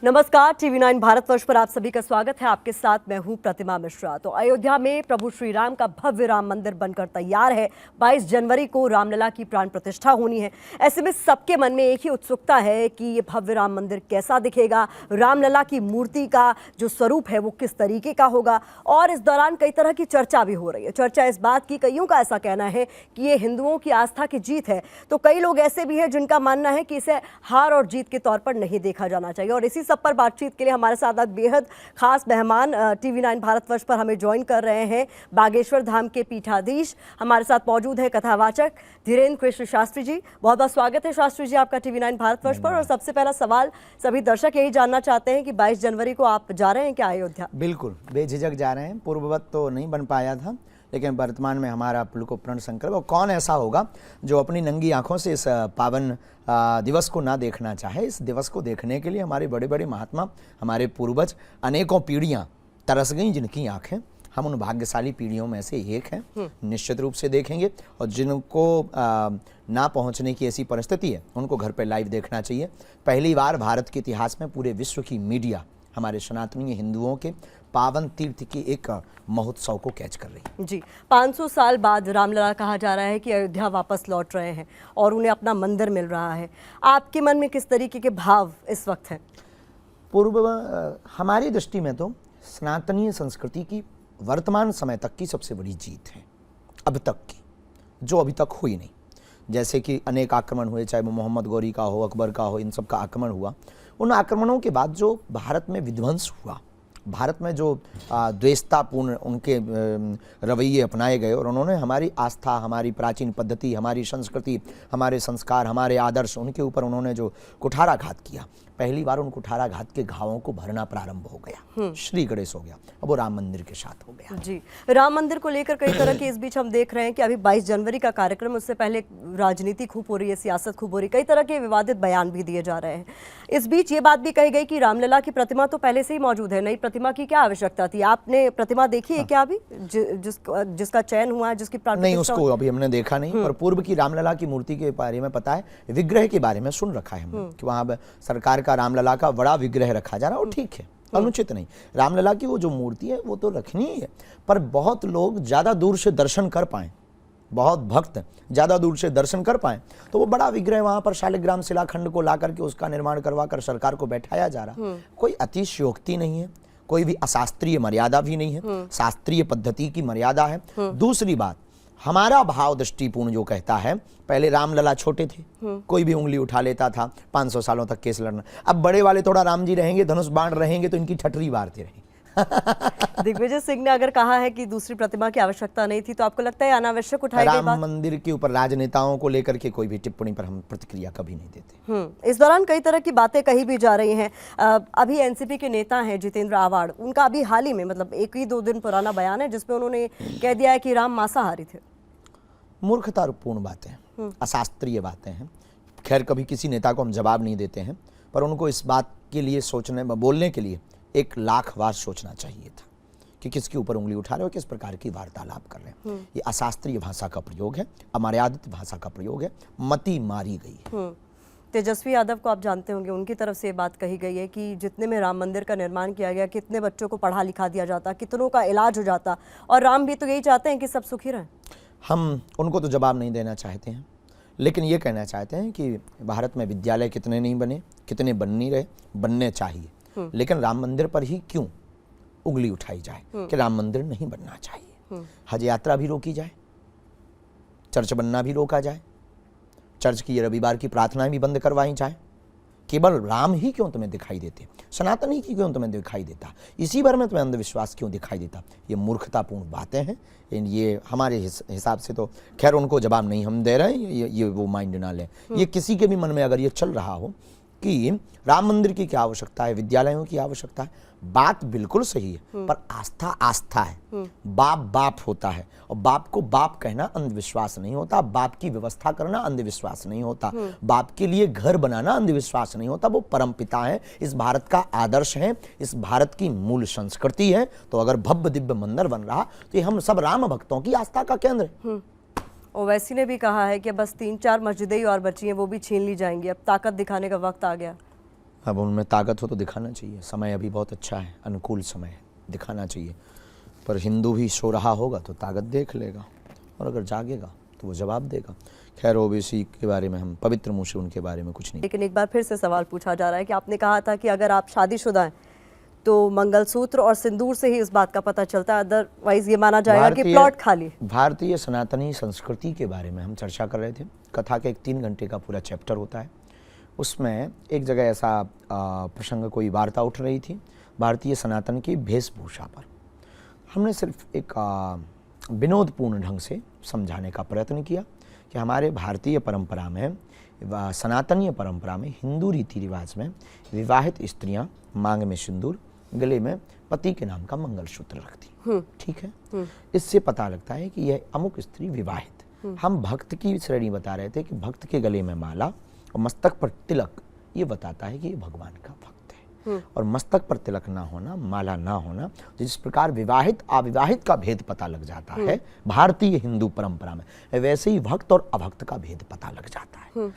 नमस्कार, TV9 भारतवर्ष पर आप सभी का स्वागत है। आपके साथ मैं हूं प्रतिमा मिश्रा। तो अयोध्या में प्रभु श्री राम का भव्य राम मंदिर बनकर तैयार है। 22 जनवरी को रामलला की प्राण प्रतिष्ठा होनी है। ऐसे में सबके मन में एक ही उत्सुकता है कि ये भव्य राम मंदिर कैसा दिखेगा, रामलला की मूर्ति का जो स्वरूप है वो किस तरीके का होगा। और इस दौरान कई तरह की चर्चा भी हो रही है। चर्चा इस बात की, कईयों का ऐसा कहना है कि ये हिंदुओं की आस्था की जीत है, तो कई लोग ऐसे भी हैं जिनका मानना है कि इसे हार और जीत के तौर पर नहीं देखा जाना चाहिए। और इसी सब पर बातचीत के लिए हमारे साथ आज बेहद खास मेहमान TV9 भारतवर्ष पर हमें ज्वाइन कर रहे हैं। बागेश्वर धाम के पीठाधीश हमारे साथ मौजूद है कथावाचक धीरेन्द्र कृष्ण शास्त्री जी। बहुत बहुत स्वागत है शास्त्री जी आपका TV9 भारतवर्ष पर। और सबसे पहला सवाल, सभी दर्शक यही जानना चाहते हैं कि 22 जनवरी को आप जा रहे हैं क्या अयोध्या? बिल्कुल बेझिझक जा रहे हैं। पूर्ववत तो नहीं बन पाया था, लेकिन वर्तमान में हमारा पुलको प्रण संकल्प। और कौन ऐसा होगा जो अपनी नंगी आंखों से इस पावन दिवस को ना देखना चाहे। इस दिवस को देखने के लिए हमारे बड़े बड़े महात्मा, हमारे पूर्वज, अनेकों पीढ़ियां तरस गईं जिनकी आंखें, हम उन भाग्यशाली पीढ़ियों में से एक हैं। निश्चित रूप से देखेंगे। और जिनको ना पहुंचने की ऐसी परिस्थिति है उनको घर पे लाइव देखना चाहिए। पहली बार भारत के इतिहास में पूरे विश्व की मीडिया हमारे सनातनी हिंदुओं के पावन तीर्थ के एक महोत्सव को कैच कर रही है। जी, 500 साल बाद रामलला कहा जा रहा है कि अयोध्या वापस लौट रहे हैं और उन्हें अपना मंदिर मिल रहा है। आपके मन में किस तरीके के भाव इस वक्त हैं? हमारी दृष्टि में तो सनातनीय संस्कृति की वर्तमान समय तक की सबसे बड़ी जीत है, अब तक की, जो अभी तक हुई नहीं। जैसे कि अनेक आक्रमण हुए, चाहे वो मोहम्मद गौरी का हो, अकबर का हो, इन सब का आक्रमण हुआ। उन आक्रमणों के बाद जो भारत में विध्वंस हुआ, भारत में जो द्वेषतापूर्ण उनके रवैये अपनाए गए और उन्होंने हमारी आस्था, हमारी प्राचीन पद्धति, हमारी संस्कृति, हमारे संस्कार, हमारे आदर्श, उनके ऊपर उन्होंने जो कुठाराघात किया, पहली बार उन कुठाराघात के घावों को भरना प्रारंभ हो गया। श्री गणेश हो गया, अब वो राम मंदिर के साथ हो गया। जी, राम मंदिर को लेकर कई तरह के इस बीच हम देख रहे हैं कि अभी 22 जनवरी का कार्यक्रम, उससे पहले राजनीति खूब हो रही है, सियासत खूब हो रही है, कई तरह के विवादित बयान भी दिए जा रहे हैं। इस बीच ये बात भी कही गई कि रामलला की प्रतिमा तो पहले से ही मौजूद है, नई प्रतिमा की क्या आवश्यकता थी? आपने प्रतिमा देखी है क्या अभी जिसका चयन हुआ है, जिसकी नहीं, उसको अभी हमने देखा नहीं। पर पूर्व की रामलला की मूर्ति के बारे में पता है, विग्रह के बारे में सुन रखा है हमने कि वहाँ सरकार का रामलला का बड़ा विग्रह रखा जा रहा है। और ठीक है, अनुचित नहीं। रामलला की वो जो मूर्ति है वो तो रखनी ही है, पर बहुत लोग ज्यादा दूर से दर्शन कर पाए, बहुत भक्त ज्यादा दूर से दर्शन कर पाए, तो वो बड़ा विग्रह वहां पर शालिग्राम शिलाखंड को ला करके उसका निर्माण करवा कर सरकार को बैठाया जा रहा। कोई अतिशयोक्ति नहीं है, कोई भी अशास्त्रीय मर्यादा भी नहीं है, शास्त्रीय पद्धति की मर्यादा है। दूसरी बात, हमारा भाव दृष्टिपूर्ण जो कहता है, पहले रामलला छोटे थे, कोई भी उंगली उठा लेता था, 500 सालों तक केस लड़ना। अब बड़े वाले थोड़ा राम जी रहेंगे, धनुष बाण रहेंगे, तो इनकी ठटरी मारते रहेंगे। दिग्विजय सिंह ने अगर कहा है कि दूसरी प्रतिमा की आवश्यकता नहीं थी, तो आपको लगता है अनावश्यक उठाई गई बात? राम मंदिर के ऊपर राजनेताओं को लेकर के कोई भी टिप्पणी पर हम प्रतिक्रिया कभी नहीं देते। इस दौरान कई तरह की बातें कही भी जा रही हैं। अभी एनसीपी के नेता हैं जितेंद्र आवाड़, उनका अभी हाल ही में, मतलब 1-2 दिन पुराना बयान है जिसमें उन्होंने कह दिया है कि राम मांसाहारी थे। मूर्खतापूर्ण बातें, अशास्त्रीय बातें हैं। खैर, कभी किसी नेता को हम जवाब नहीं देते हैं, पर उनको इस बात के लिए सोचने, बोलने के लिए 1 लाख बार सोचना चाहिए था कि किसके ऊपर उंगली उठा रहे हो, किस प्रकार की वार्तालाप कर रहे हैं। ये अशास्त्रीय भाषा का प्रयोग है, अमर्यादित भाषा का प्रयोग है, मति मारी गई है। तेजस्वी यादव को आप जानते होंगे, उनकी तरफ से ये बात कही गई है कि जितने में राम मंदिर का निर्माण किया गया, कितने बच्चों को पढ़ा लिखा दिया जाता, कितनों का इलाज हो जाता, और राम भी तो यही चाहते हैं कि सब सुखी रहें। हम उनको तो जवाब नहीं देना चाहते हैं, लेकिन ये कहना चाहते हैं कि भारत में विद्यालय कितने नहीं बने, कितने बन नहीं रहे, बनने चाहिए। लेकिन राम मंदिर पर ही क्यों उंगली उठाई जाए कि राम मंदिर नहीं बनना चाहिए? हज यात्रा भी रोकी जाए, चर्च बनना भी रोका जाए, चर्च की रविवार की प्रार्थनाएं भी बंद करवाई जाए। केवल राम ही क्यों तुम्हें दिखाई देते, सनातन ही क्यों तुम्हें दिखाई देता, इसी बार में तुम्हें अंधविश्वास क्यों दिखाई देता? ये मूर्खतापूर्ण बातें हैं। ये हमारे हिसाब से तो खैर उनको जवाब नहीं हम दे रहे हैं, ये वो माइंड ना लें। ये किसी के भी मन में अगर ये चल रहा हो कि राम मंदिर की क्या आवश्यकता है, विद्यालयों की आवश्यकता है, बात बिल्कुल सही है, पर आस्था आस्था है, बाप बाप होता है, और बाप को बाप कहना अंधविश्वास नहीं होता, बाप की व्यवस्था करना अंधविश्वास नहीं होता, बाप के लिए घर बनाना अंधविश्वास नहीं होता। वो परमपिता है, इस भारत का आदर्श है, इस भारत की मूल संस्कृति है। तो अगर भव्य दिव्य मंदिर बन रहा तो ये हम सब राम भक्तों की आस्था का केंद्र है। ओवैसी ने भी कहा है कि बस 3-4 मस्जिदें ही और बची हैं, वो भी छीन ली जाएंगी, अब ताकत दिखाने का वक्त आ गया। अब उनमें ताकत हो तो दिखाना चाहिए, समय अभी बहुत अच्छा है, अनुकूल समय है, दिखाना चाहिए। पर हिंदू भी सो रहा होगा तो ताकत देख लेगा, और अगर जागेगा तो वो जवाब देगा। खैर ओबीसी के बारे में हम पवित्र मुँह से उनके बारे में कुछ नहीं। लेकिन एक बार फिर से सवाल पूछा जा रहा है कि आपने कहा था कि अगर आप शादीशुदा हैं तो मंगलसूत्र और सिंदूर से ही इस बात का पता चलता है, अदरवाइज ये माना जाएगा कि प्लॉट खाली। भारतीय सनातनी संस्कृति के बारे में हम चर्चा कर रहे थे। कथा के एक 3 घंटे का पूरा चैप्टर होता है। उसमें एक जगह ऐसा प्रसंग, कोई वार्ता उठ रही थी भारतीय सनातन की वेशभूषा पर। हमने सिर्फ एक विनोदपूर्ण ढंग से समझाने का प्रयत्न किया कि हमारे भारतीय परंपरा में, सनातनीय परंपरा में, हिंदू रीति रिवाज में विवाहित स्त्रियां मांग में सिंदूर, गले में पति के नाम का मंगलसूत्र रखती। ठीक है, इससे पता लगता है कि यह अमुक स्त्री विवाहित। हम भक्त की श्रेणी बता रहे थे कि भक्त के गले में माला और मस्तक पर तिलक, ये बताता है कि ये भगवान का भक्त है। और मस्तक पर तिलक ना होना, माला ना होना, जिस प्रकार विवाहित अविवाहित का भेद पता लग जाता है भारतीय हिंदू परंपरा में, वैसे ही भक्त और अभक्त का भेद पता लग जाता है।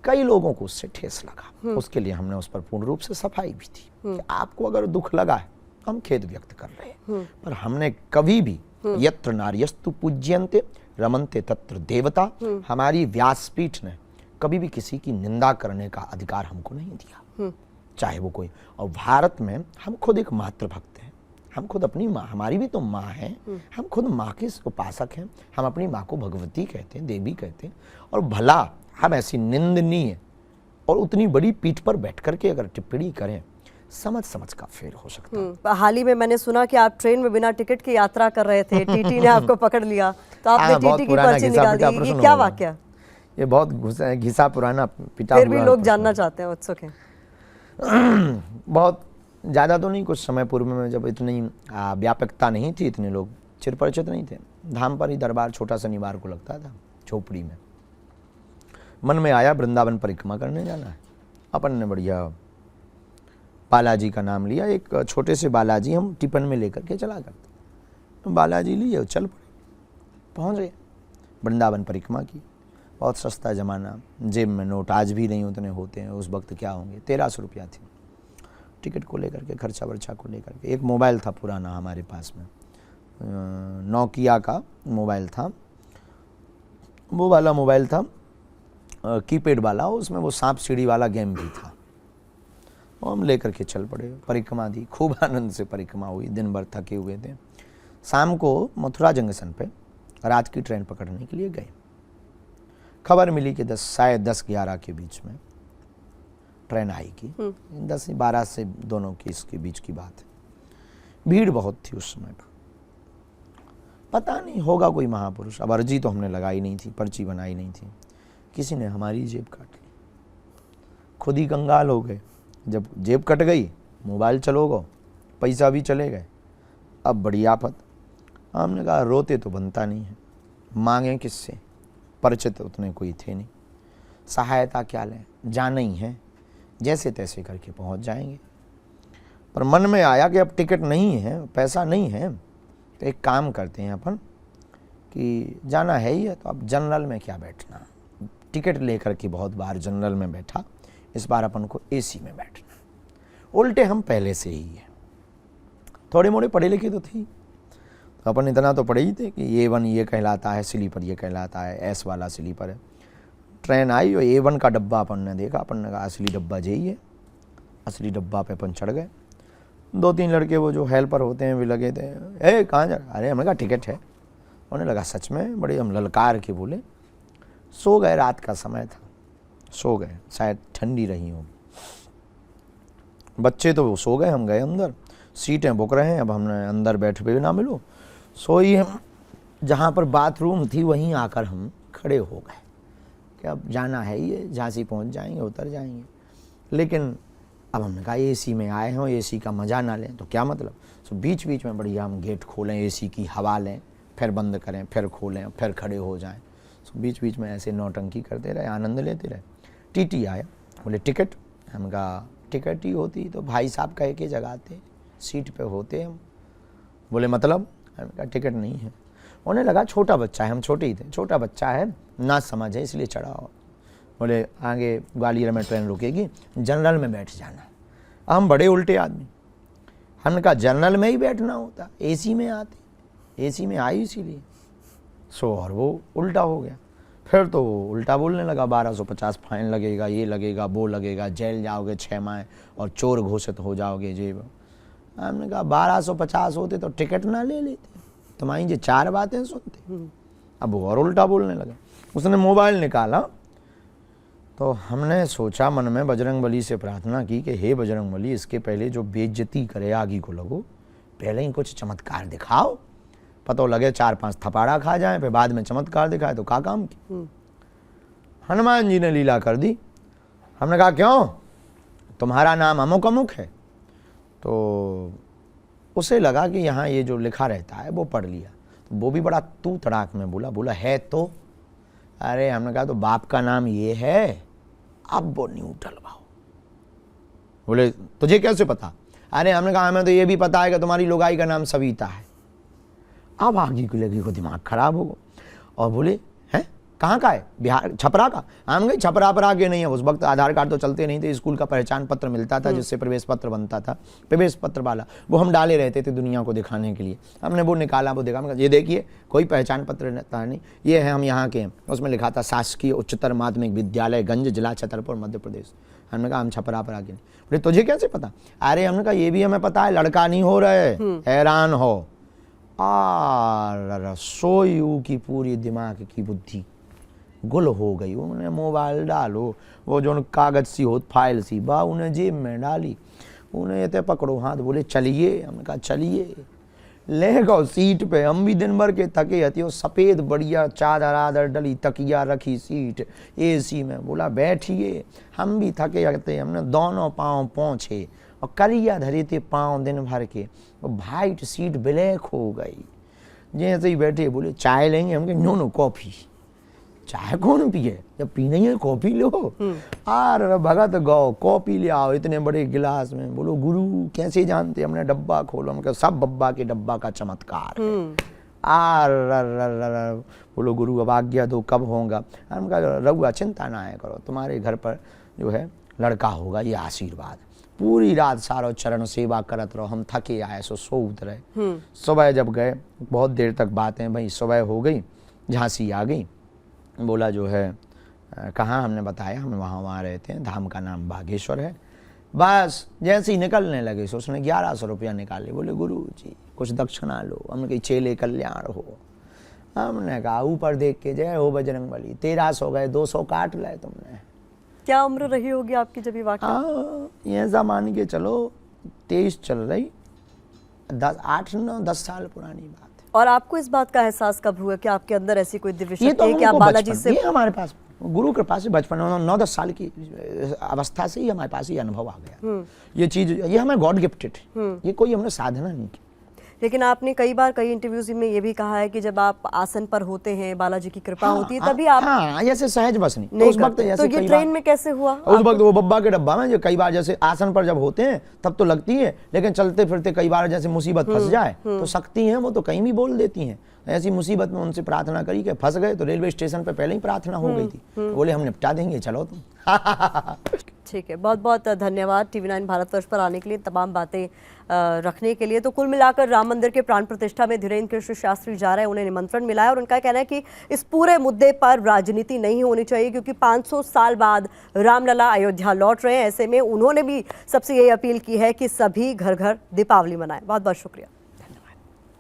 कई लोगों को उससे ठेस लगा, उसके लिए हमने उस पर पूर्ण रूप से सफाई भी थी कि आपको अगर दुख लगा है, हम खेद व्यक्त कर रहे हैं। पर हमने कभी भी यत्र नार्यस्तु पूज्यन्ते रमन्ते तत्र देवता, हमारी व्यासपीठ ने कभी भी किसी की निंदा करने का अधिकार हमको नहीं दिया, चाहे वो कोई। और भारत में हम खुद एक मातृभक्त हैं, हम खुद अपनी माँ, हमारी भी तो माँ है, हम खुद माँ के उपासक हैं। हम अपनी माँ को भगवती कहते हैं, देवी कहते हैं। और भला हम ऐसी निंदनीय और उतनी बड़ी पीठ पर बैठ करके अगर टिप्पणी करें, समझ समझ का फेर हो सकता है। हाल ही में मैंने सुना कि आप ट्रेन में बिना टिकट की यात्रा कर रहे थे, टीटी ने आपको पकड़ लिया तो आपने टीटी की पर्ची निकाली, ये क्या वाकया? ये बहुत घिसा पुराना पिटा, फिर भी लोग जानना चाहते हैं, उत्सुक हैं। बहुत ज़्यादा तो नहीं, कुछ समय पूर्व में जब इतनी व्यापकता नहीं थी, इतने लोग चिर परिचित नहीं थे, धाम पर ही दरबार छोटा शनिवार को लगता था झोपड़ी में। मन में आया वृंदावन परिक्रमा करने जाना है। अपन ने बढ़िया बालाजी का नाम लिया, एक छोटे से बालाजी हम टिफिन में लेकर के चला करते। बालाजी लिए चल पड़े, पहुँच गए, वृंदावन परिक्रमा की। बहुत सस्ता ज़माना, जेब में नोट आज भी नहीं उतने होते हैं, उस वक्त क्या होंगे, 1300 रुपया थी। टिकट को लेकर के, खर्चा वर्चा को लेकर के, एक मोबाइल था पुराना हमारे पास में, नोकिया का मोबाइल था, वो वाला मोबाइल था, कीपैड वाला, उसमें वो सांप सीढ़ी वाला गेम भी था। और हम लेकर के चल पड़े, परिक्रमा दी, खूब आनंद से परिक्रमा हुई। दिन भर थके हुए थे। शाम को मथुरा जंक्शन पे रात की ट्रेन पकड़ने के लिए गए। खबर मिली कि शायद 10-11 के बीच में ट्रेन आएगी, 10-12 से दोनों की इसके बीच की बात है। भीड़ बहुत थी उस समय पर, पता नहीं होगा कोई महापुरुष। अब अर्जी तो हमने लगाई नहीं थी, पर्ची बनाई नहीं थी, किसी ने हमारी जेब काट ली। खुद ही कंगाल हो गए, जब जेब कट गई, मोबाइल चलो गो, पैसा भी चले गए। अब बड़ी आफत। हमने कहा रोते तो बनता नहीं है, मांगें किससे, परिचित उतने कोई थे नहीं, सहायता क्या लें, जाना ही है, जैसे तैसे करके पहुंच जाएंगे। पर मन में आया कि अब टिकट नहीं है, पैसा नहीं है, तो एक काम करते हैं अपन कि जाना है ही है तो अब जनरल में क्या बैठना। टिकट लेकर के बहुत बार जनरल में बैठा, इस बार अपन को एसी में बैठना। उल्टे हम पहले से ही है, थोड़े मोड़े पढ़े लिखे तो थी, तो अपन इतना तो पढ़े ही थे कि A1 ये कहलाता है, स्लीपर ये कहलाता है, एस वाला स्लीपर है। ट्रेन आई और A1 का डब्बा अपन ने देखा, अपन ने कहा असली डब्बा यही है। असली डब्बा पे अपन चढ़ गए। 2-3 लड़के वो जो हेल्पर होते हैं वे लगे थे, ए कहाँ जा, अरे हमने कहा टिकट है। उन्हें लगा सच में, बड़े हम ललकार के बोले। सो गए, रात का समय था, सो गए, शायद ठंडी रही होगी। बच्चे तो वो सो गए, हम गए अंदर, सीटें बुक रहे हैं। अब हमने अंदर बैठ भी ना मिलो, सोई हम जहाँ पर बाथरूम थी वहीं आकर हम खड़े हो गए कि अब जाना है ये, झांसी पहुँच जाएंगे, उतर जाएंगे। लेकिन अब हमने कहा एसी में आए हैं, एसी का मज़ा ना लें तो क्या मतलब। सो बीच बीच में बढ़िया हम गेट खोलें, एसी की हवा लें, फिर बंद करें, फिर खोलें, फिर खड़े हो जाएं। सो बीच बीच में ऐसे नौटंकी करते रहे, आनंद लेते रहे। टीटी आया, बोले टिकट। हम कहा टिकट ही होती तो भाई साहब कह के जगाते, सीट पे होते हम। बोले मतलब, हमने कहा टिकट नहीं है। उन्हें लगा छोटा बच्चा है, हम छोटे ही थे, छोटा बच्चा है, ना समझ है इसलिए चढ़ा हो। बोले आगे ग्वालियर में ट्रेन रुकेगी, जनरल में बैठ जाना। हम बड़े उल्टे आदमी, हमने कहा जनरल में ही बैठना होता, एसी में आते, एसी में आई इसीलिए सो, और वो उल्टा हो गया। फिर तो उल्टा बोलने लगा 1250 फाइन लगेगा, ये लगेगा, वो लगेगा, जेल जाओगे 6 माह और चोर घोषित हो जाओगे जेब। हमने कहा 1250 होते तो टिकट ना ले लेते, तुम्हारी ये 4 बातें सुनते। अब वो और उल्टा बोलने लगा। उसने मोबाइल निकाला तो हमने सोचा मन में, बजरंग बली से प्रार्थना की कि हे बजरंग बली, इसके पहले जो बेइज्जती करे आगे को लगो, पहले ही कुछ चमत्कार दिखाओ, पता लगे 4-5 थपाड़ा खा जाए, फिर बाद में चमत्कार दिखाए तो का काम की। हनुमान जी ने लीला कर दी। हमने कहा क्यों, तुम्हारा नाम अमुक अमुक है? तो उसे लगा कि यहाँ ये जो लिखा रहता है वो पढ़ लिया, तो वो भी बड़ा तू तड़ाक में बोला है तो। अरे हमने कहा तो बाप का नाम ये है, अब वो नहीं उठलवाओ। बोले तुझे कैसे पता? अरे हमने कहा हमें तो ये भी पता है कि तुम्हारी लुगाई का नाम सविता है। अब आगे को लगी को दिमाग खराब हो गया और बोले हैं कहाँ का है? बिहार छपरा का? हम गए छपरा पर आगे नहीं है, उस वक्त आधार कार्ड तो चलते नहीं थे, स्कूल का पहचान पत्र मिलता था जिससे प्रवेश पत्र बनता था, प्रवेश पत्र वाला वो हम डाले रहते थे दुनिया को दिखाने के लिए। हमने वो निकाला, वो देखा, ये देखिए कोई पहचान पत्र था नहीं, ये है हम यहाँ के हैं। उसमें लिखा था शासकीय उच्चतर माध्यमिक विद्यालय गंज, जिला छतरपुर, मध्य प्रदेश। हमने कहा हम छपरा पर आगे नहीं। बोले तुझे कैसे पता? अरे हमने कहा ये भी हमें पता है, लड़का नहीं हो रहे, हैरान हो। सोयू की पूरी दिमाग की बुद्धि गुल हो गई। उन्हें मोबाइल डालो, वो जो कागज सी हो फाइल सी बा उन्हें जेब में डाली, उन्हें ये पकड़ो हाथ, बोले चलिए। हमने कहा चलिए, ले गो सीट पे। हम भी दिन भर के थके हती, सफ़ेद बढ़िया चादर आदर डली, तकिया रखी सीट एसी में। बोला बैठिए। हम भी थके हते, हमने दोनों पाँव पोंछे और कलिया धरे थे पाँव दिन भर के, और वाइट सीट ब्लैक हो गई। जैसे ही बैठे बोले चाय लेंगे? हम कहे नो कॉफ़ी। चाय कौन पिए, जब पीना ही है कॉफ़ी लो। आर भगत गौ कॉफ़ी ले आओ इतने बड़े गिलास में। बोलो गुरु कैसे जानते? हमने डब्बा खोलो, हम कहा सब बब्बा के डब्बा का चमत्कार है। बोलो गुरु अब आज्ञा दो, कब होगा? हम कहा रघुआ चिंता ना आया करो, तुम्हारे घर पर जो है लड़का होगा, ये आशीर्वाद। पूरी रात सारो चरण सेवा करत रहो, हम थके आए सो उतरे। सुबह जब गए बहुत देर तक बातें, भाई सुबह हो गई, झांसी आ गई। बोला जो है कहाँ? हमने बताया हम वहाँ रहते हैं, धाम का नाम बागेश्वर है। बस जैसे ही निकलने लगे सो उसने 1100 रुपया निकाले। बोले गुरु जी कुछ दक्षिणा लो। हमने कही चेले कल्याण हो। हमने कहा ऊपर देख के जय हो बजरंग बली, 1300 गए, 200 काट लाए तुमने। क्या उम्र रही होगी आपकी जब ये वाकया? ऐसा मान के चलो 23 चल रही, 8-9-10 साल पुरानी बात। और आपको इस बात का एहसास कब हुआ कि आपके अंदर ऐसी कोई दिव्य ये शक्ति तो है कि आप बालाजी से? ये हमारे पास गुरु कृपा से बचपन में 9-10 साल की अवस्था से ही हमारे पास ये अनुभव आ गया। ये चीज ये हमें गॉड गिफ्टेड है, ये कोई हमने साधना नहीं की। लेकिन आपने कई बार कई इंटरव्यूज में ये भी कहा है कि जब आप आसन पर होते हैं, बालाजी की कृपा होती है, तभी आप ऐसे सहज बस नहीं नहीं उस वक्त करते। जैसे तो ये ट्रेन में कैसे हुआ? उस वक्त वो बब्बा के डब्बा में जो कई बार जैसे आसन पर जब होते हैं तब तो लगती है, लेकिन चलते फिरते कई बार जैसे मुसीबत फंस जाए तो शक्ति है वो तो कहीं भी बोल देती हैं। ऐसी मुसीबत में उनसे प्रार्थना करी कि फंस गए तो रेलवे स्टेशन पे पहले ही प्रार्थना हो गई थी, बोले हम निपटा देंगे, चलो तुम। ठीक है, बहुत बहुत धन्यवाद TV9 भारतवर्ष पर आने के लिए, तमाम बातें रखने के लिए। तो कुल मिलाकर राम मंदिर के प्राण प्रतिष्ठा में धीरेन्द्र कृष्ण शास्त्री जा रहे हैं, उन्हें निमंत्रण मिला है और उनका कहना है कि इस पूरे मुद्दे पर राजनीति नहीं होनी चाहिए, क्योंकि 500 साल बाद रामलला अयोध्या लौट रहे हैं। ऐसे में उन्होंने भी सबसे यही अपील की है कि सभी घर घर दीपावली मनाएं। बहुत बहुत शुक्रिया।